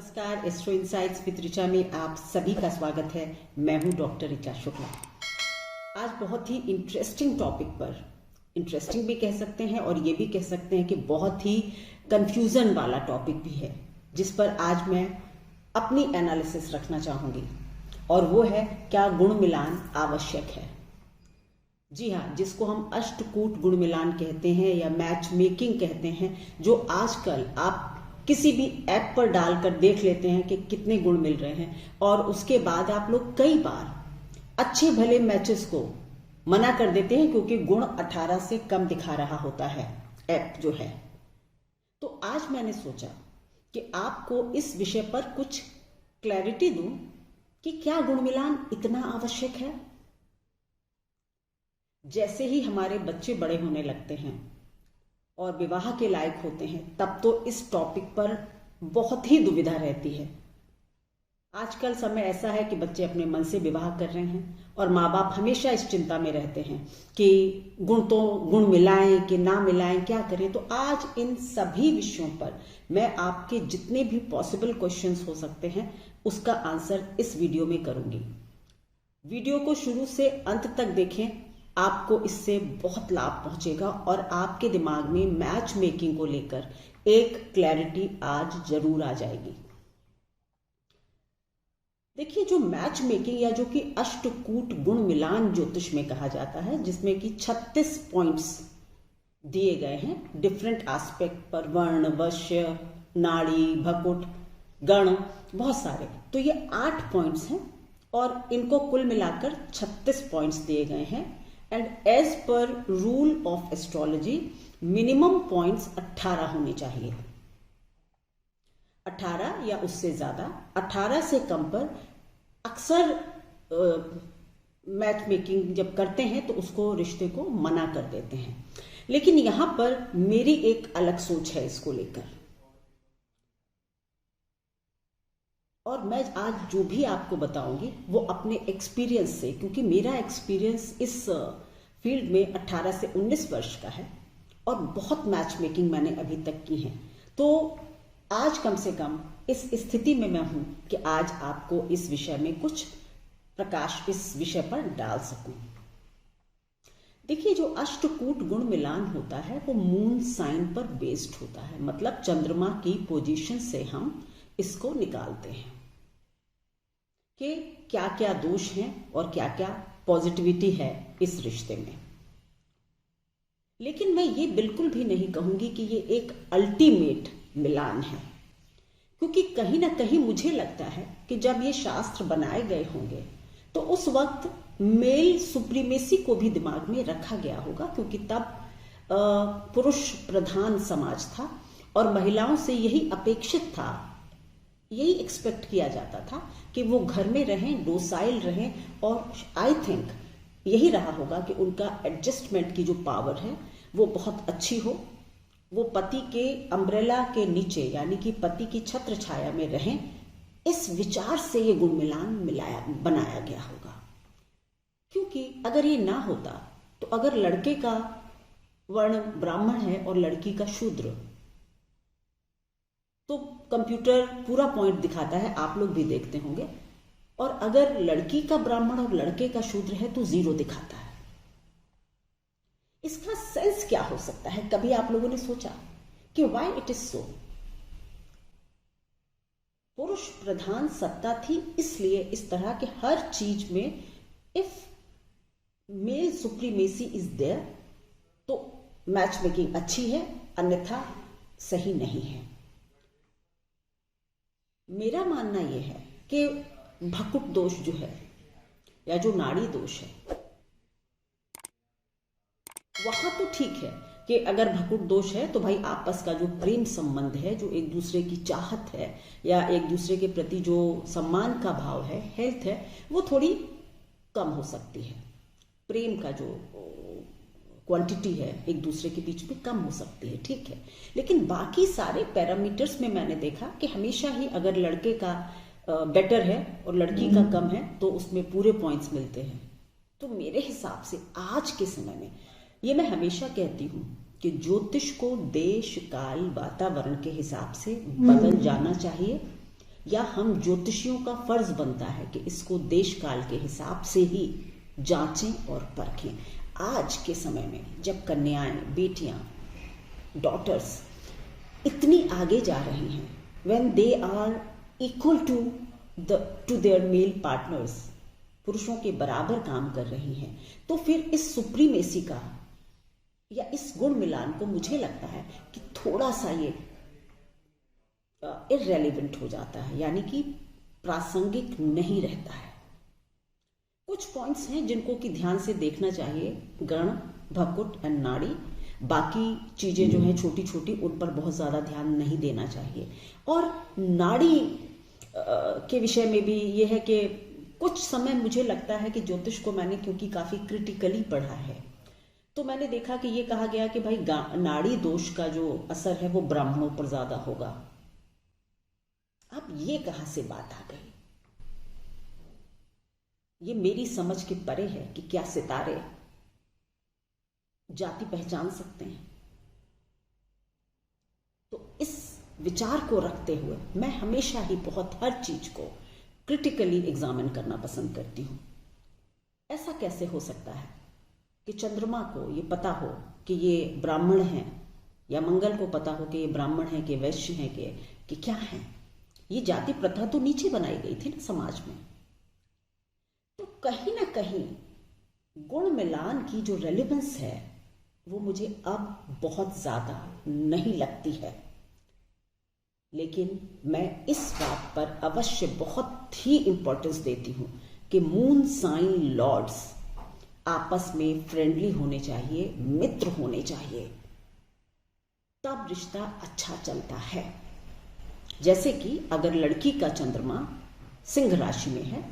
नमस्कार, astro insights with Richa में आप सभी का स्वागत है। मैं हूं डॉक्टर ऋचा शुक्ला। आज बहुत ही इंटरेस्टिंग टॉपिक पर, इंटरेस्टिंग भी कह सकते हैं और ये भी कह सकते हैं कि बहुत ही कंफ्यूजन वाला टॉपिक भी है, जिस पर आज मैं अपनी एनालिसिस रखना चाहूंगी, और वो है क्या गुण मिलान आवश्यक है। जी हाँ, जिसको हम अष्टकूट गुण मिलान कहते हैं या मैच मेकिंग कहते हैं, जो आजकल आप किसी भी ऐप पर डालकर देख लेते हैं कि कितने गुण मिल रहे हैं, और उसके बाद आप लोग कई बार अच्छे भले मैचेस को मना कर देते हैं क्योंकि गुण 18 से कम दिखा रहा होता है ऐप जो है। तो आज मैंने सोचा कि आपको इस विषय पर कुछ क्लैरिटी दूं कि क्या गुण मिलान इतना आवश्यक है। जैसे ही हमारे बच्चे बड़े होने लगते हैं और विवाह के लायक होते हैं, तब तो इस टॉपिक पर बहुत ही दुविधा रहती है। आजकल समय ऐसा है कि बच्चे अपने मन से विवाह कर रहे हैं और माँ बाप हमेशा इस चिंता में रहते हैं कि गुण मिलाएं कि ना मिलाएं, क्या करें। तो आज इन सभी विषयों पर मैं आपके जितने भी पॉसिबल क्वेश्चंस हो सकते हैं उसका आंसर इस वीडियो में करूंगी। वीडियो को शुरू से अंत तक देखें, आपको इससे बहुत लाभ पहुंचेगा और आपके दिमाग में मैच मेकिंग को लेकर एक क्लैरिटी आज जरूर आ जाएगी। देखिए, जो मैच मेकिंग या जो कि अष्टकूट गुण मिलान ज्योतिष में कहा जाता है, जिसमें कि 36 पॉइंट्स दिए गए हैं डिफरेंट एस्पेक्ट पर, वर्ण, वश्य, नाड़ी, भकुट, गण, बहुत सारे। तो ये 8 पॉइंट्स हैं और इनको कुल मिलाकर 36 पॉइंट्स दिए गए हैं। And as per rule of astrology minimum points 18 होने चाहिए। 18 या उससे ज्यादा, 18 से कम पर अक्सर मैच मेकिंग जब करते हैं तो उसको, रिश्ते को मना कर देते हैं। लेकिन यहां पर मेरी एक अलग सोच है इसको लेकर, और मैं आज जो भी आपको बताऊंगी वो अपने एक्सपीरियंस से, क्योंकि मेरा एक्सपीरियंस इस फील्ड में 18 से 19 वर्ष का है और बहुत मैच मेकिंग मैंने अभी तक की है। तो आज कम से कम इस स्थिति में मैं हूं कि आज आपको इस विषय में कुछ प्रकाश इस विषय पर डाल सकूं। देखिए, जो अष्टकूट गुण मिलान होता है वो मून साइन पर बेस्ड होता है, मतलब चंद्रमा की पोजीशन से हम इसको निकालते हैं कि क्या क्या दोष हैं और क्या क्या पॉजिटिविटी है इस रिश्ते में। लेकिन मैं ये बिल्कुल भी नहीं कहूंगी कि ये एक अल्टीमेट मिलान है, क्योंकि कहीं ना कहीं मुझे लगता है कि जब ये शास्त्र बनाए गए होंगे तो उस वक्त मेल सुप्रीमेसी को भी दिमाग में रखा गया होगा, क्योंकि तब पुरुष प्रधान समाज था और महिलाओं से यही अपेक्षित था, यही एक्सपेक्ट किया जाता था कि वो घर में रहें, डोसाइल रहें, और आई थिंक यही रहा होगा कि उनका एडजस्टमेंट की जो पावर है वो बहुत अच्छी हो, वो पति के अम्ब्रेला के नीचे यानी कि पति की छत्र छाया में रहें। इस विचार से ये गुण मिलान बनाया गया होगा। क्योंकि अगर ये ना होता तो अगर लड़के का वर्ण ब्राह्मण है और लड़की का शूद्र, तो कंप्यूटर पूरा पॉइंट दिखाता है, आप लोग भी देखते होंगे, और अगर लड़की का ब्राह्मण और लड़के का शूद्र है तो 0 दिखाता है। इसका सेंस क्या हो सकता है? कभी आप लोगों ने सोचा कि व्हाई इट इज सो? पुरुष प्रधान सत्ता थी, इसलिए इस तरह के हर चीज में if male supremacy is there तो मैच मेकिंग अच्छी है, अन्यथा सही नहीं है। मेरा मानना यह है कि भकुट दोष जो है या जो नाड़ी दोष है, वहां तो ठीक है कि अगर भकुट दोष है तो भाई आपस का जो प्रेम संबंध है, जो एक दूसरे की चाहत है या एक दूसरे के प्रति जो सम्मान का भाव है, हेल्थ है, वो थोड़ी कम हो सकती है। प्रेम का जो क्वांटिटी है एक दूसरे के बीच में कम हो सकती है, ठीक है। लेकिन बाकी सारे पैरामीटर्स में मैंने देखा कि हमेशा ही अगर लड़के का बेटर है और लड़की का कम है तो उसमें पूरे पॉइंट्स मिलते हैं। तो मेरे हिसाब से आज के समय में ये मैं हमेशा कहती हूँ कि ज्योतिष को देश काल वातावरण के हिसाब से बदल जाना चाहिए। या हम ज्योतिषियों का फर्ज बनता है कि इसको देश काल के हिसाब से ही जांचें और परखें। आज के समय में जब कन्याएं, बेटियां, डॉटर्स इतनी आगे जा रही हैं, when they are equal to their male partners, पुरुषों के बराबर काम कर रही हैं, तो फिर इस सुप्रीमेसी का या इस गुण मिलान को मुझे लगता है कि थोड़ा सा ये इररेलेवेंट हो जाता है, यानी कि प्रासंगिक नहीं रहता है। कुछ पॉइंट्स हैं जिनको कि ध्यान से देखना चाहिए, गण, भकुट एंड नाड़ी। बाकी चीजें जो हैं छोटी छोटी, उन पर बहुत ज्यादा ध्यान नहीं देना चाहिए। और नाड़ी के विषय में भी ये है कि कुछ समय मुझे लगता है कि ज्योतिष को मैंने क्योंकि काफी क्रिटिकली पढ़ा है, तो मैंने देखा कि ये कहा गया कि भाई नाड़ी दोष का जो असर है वो ब्राह्मणों पर ज्यादा होगा। अब ये कहां से बात आ गई? ये मेरी समझ के परे है कि क्या सितारे जाति पहचान सकते हैं? तो इस विचार को रखते हुए मैं हमेशा ही बहुत हर चीज को क्रिटिकली एग्जामिन करना पसंद करती हूं। ऐसा कैसे हो सकता है कि चंद्रमा को ये पता हो कि ये ब्राह्मण हैं, या मंगल को पता हो कि ये ब्राह्मण है, कि वैश्य है, कि क्या है? ये जाति प्रथा तो नीचे बनाई गई थी ना समाज में। तो कहीं ना कहीं गुण मिलान की जो रेलेवेंस है वो मुझे अब बहुत ज्यादा नहीं लगती है, लेकिन मैं इस बात पर अवश्य बहुत ही इंपॉर्टेंस देती हूं कि मून साइन लॉर्ड्स आपस में फ्रेंडली होने चाहिए, मित्र होने चाहिए, तब रिश्ता अच्छा चलता है। जैसे कि अगर लड़की का चंद्रमा सिंह राशि में है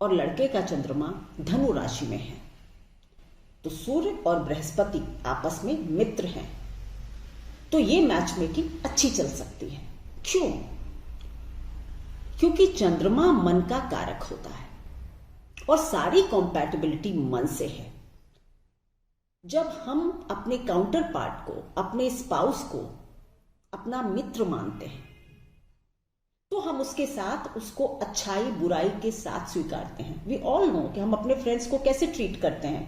और लड़के का चंद्रमा धनु राशि में है, तो सूर्य और बृहस्पति आपस में मित्र हैं, तो ये मैच मेकिंग अच्छी चल सकती है। क्यों? क्योंकि चंद्रमा मन का कारक होता है और सारी कॉम्पैटिबिलिटी मन से है। जब हम अपने काउंटर पार्ट को, अपने स्पाउस को अपना मित्र मानते हैं, तो हम उसके साथ उसको अच्छाई बुराई के साथ स्वीकारते हैं। वी ऑल नो कि हम अपने फ्रेंड्स को कैसे ट्रीट करते हैं,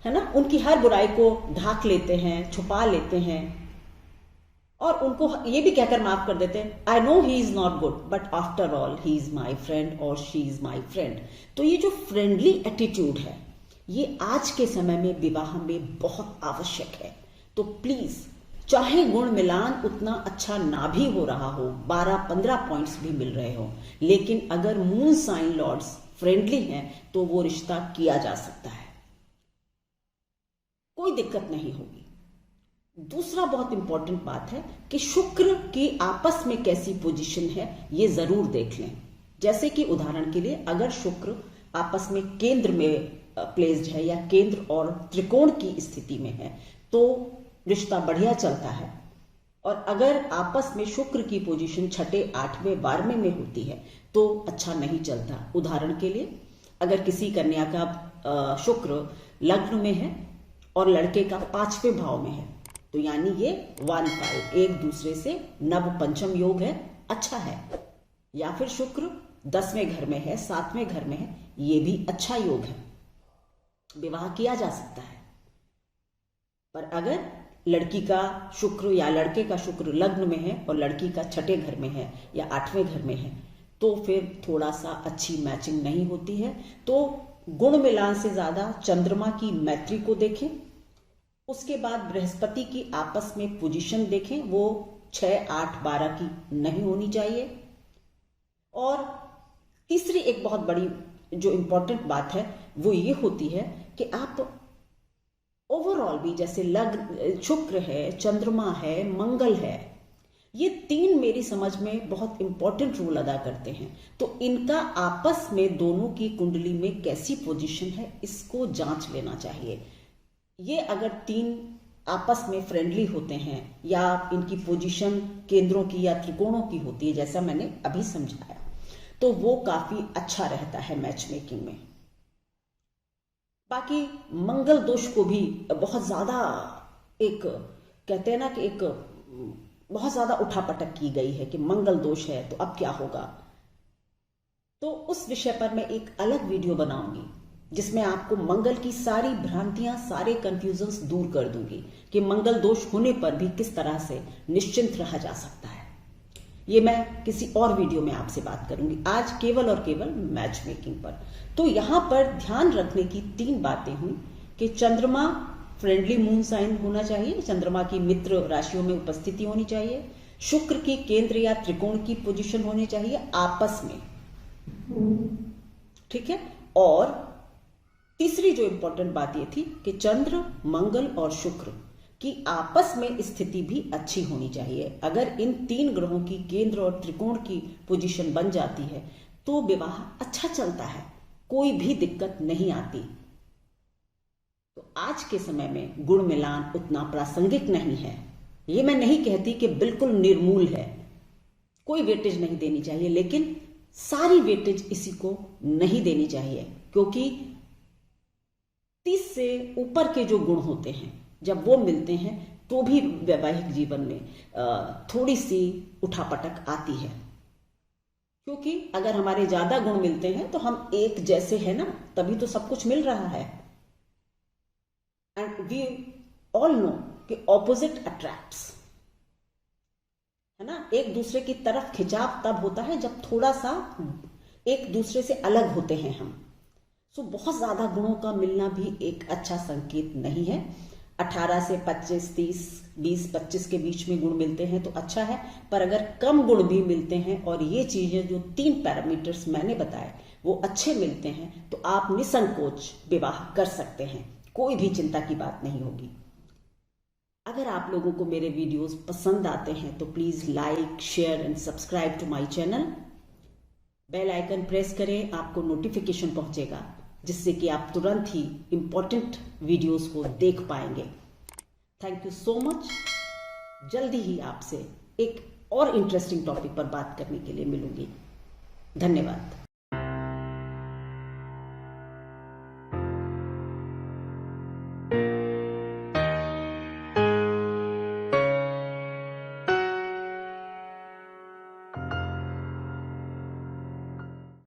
है ना? उनकी हर बुराई को ढाक लेते हैं, छुपा लेते हैं और उनको ये भी कहकर माफ कर देते हैं, I know he is not good but after all he is my friend और शी इज माई फ्रेंड। तो ये जो फ्रेंडली एटीट्यूड है, ये आज के समय में विवाह में बहुत आवश्यक है। तो प्लीज, चाहे गुण मिलान उतना अच्छा ना भी हो रहा हो, 12-15 पॉइंट्स भी मिल रहे हो, लेकिन अगर मून साइन लॉर्ड्स फ्रेंडली हैं तो वो रिश्ता किया जा सकता है, कोई दिक्कत नहीं होगी। दूसरा बहुत इंपॉर्टेंट बात है कि शुक्र की आपस में कैसी पोजीशन है ये जरूर देख लें। जैसे कि उदाहरण के लिए, अगर शुक्र आपस में केंद्र में प्लेस्ड है या केंद्र और त्रिकोण की स्थिति में है तो रिश्ता बढ़िया चलता है, और अगर आपस में शुक्र की पोजीशन 6, 8वें, 12वें में होती है तो अच्छा नहीं चलता। उदाहरण के लिए, अगर किसी कन्या का शुक्र लग्न में है और लड़के का 5वें भाव में है, तो यानी ये 1-5 एक दूसरे से नव पंचम योग है, अच्छा है। या फिर शुक्र 10वें घर में है, 7वें घर में है, ये भी अच्छा योग है, विवाह किया जा सकता है। पर अगर लड़की का शुक्र या लड़के का शुक्र लग्न में है और लड़की का 6ठे घर में है या 8वें घर में है, तो फिर थोड़ा सा अच्छी मैचिंग नहीं होती है। तो गुण मिलान से ज्यादा चंद्रमा की मैत्री को देखें, उसके बाद बृहस्पति की आपस में पोजीशन देखें, वो 6, 8, 12 की नहीं होनी चाहिए। और तीसरी एक बहुत बड़ी जो इंपॉर्टेंट बात है वो ये होती है कि आप ओवरऑल भी, जैसे लग्न शुक्र है, चंद्रमा है, मंगल है, ये 3 मेरी समझ में बहुत इंपॉर्टेंट रोल अदा करते हैं। तो इनका आपस में दोनों की कुंडली में कैसी पोजीशन है इसको जांच लेना चाहिए। ये अगर 3 आपस में फ्रेंडली होते हैं या इनकी पोजीशन केंद्रों की या त्रिकोणों की होती है, जैसा मैंने अभी समझाया, तो वो काफी अच्छा रहता है मैच मेकिंग में। बाकी मंगल दोष को भी बहुत ज्यादा, एक कहते हैं ना कि एक बहुत ज्यादा उठापटक की गई है कि मंगल दोष है तो अब क्या होगा। तो उस विषय पर मैं एक अलग वीडियो बनाऊंगी जिसमें आपको मंगल की सारी भ्रांतियां, सारे कंफ्यूजन्स दूर कर दूंगी कि मंगल दोष होने पर भी किस तरह से निश्चिंत रहा जा सकता है। ये मैं किसी और वीडियो में आपसे बात करूंगी। आज केवल और केवल मैच मेकिंग पर। तो यहां पर ध्यान रखने की 3 बातें हुई कि चंद्रमा फ्रेंडली मून साइन होना चाहिए, चंद्रमा की मित्र राशियों में उपस्थिति होनी चाहिए, शुक्र की केंद्र या त्रिकोण की पोजीशन होनी चाहिए आपस में, ठीक है। और तीसरी जो इंपॉर्टेंट बात ये थी कि चंद्र, मंगल और शुक्र की आपस में स्थिति भी अच्छी होनी चाहिए। अगर इन 3 ग्रहों की केंद्र और त्रिकोण की पोजीशन बन जाती है तो विवाह अच्छा चलता है, कोई भी दिक्कत नहीं आती। तो आज के समय में गुण मिलान उतना प्रासंगिक नहीं है। ये मैं नहीं कहती कि बिल्कुल निर्मूल है, कोई वेटेज नहीं देनी चाहिए, लेकिन सारी वेटेज इसी को नहीं देनी चाहिए, क्योंकि 30 से ऊपर के जो गुण होते हैं जब वो मिलते हैं तो भी वैवाहिक जीवन में थोड़ी सी उठापटक आती है। क्योंकि अगर हमारे ज्यादा गुण मिलते हैं तो हम एक जैसे हैं ना, तभी तो सब कुछ मिल रहा है। एंड वी ऑल नो कि ऑपोजिट अट्रैक्ट्स, है ना। एक दूसरे की तरफ खिंचाव तब होता है जब थोड़ा सा एक दूसरे से अलग होते हैं हम। सो बहुत ज्यादा गुणों का मिलना भी एक अच्छा संकेत नहीं है। 18 से 25, 30, 20, 25 के बीच में गुण मिलते हैं तो अच्छा है, पर अगर कम गुण भी मिलते हैं और ये चीजें जो 3 पैरामीटर्स मैंने बताए वो अच्छे मिलते हैं तो आप निसंकोच विवाह कर सकते हैं, कोई भी चिंता की बात नहीं होगी। अगर आप लोगों को मेरे वीडियोस पसंद आते हैं तो please like, share and subscribe to my channel. Bell icon press करें, आपको नोटिफिकेशन पहुंचेगा जिससे कि आप तुरंत ही इंपॉर्टेंट वीडियोस को देख पाएंगे। Thank you so much. जल्दी ही आपसे एक और इंटरेस्टिंग टॉपिक पर बात करने के लिए मिलूंगी। धन्यवाद।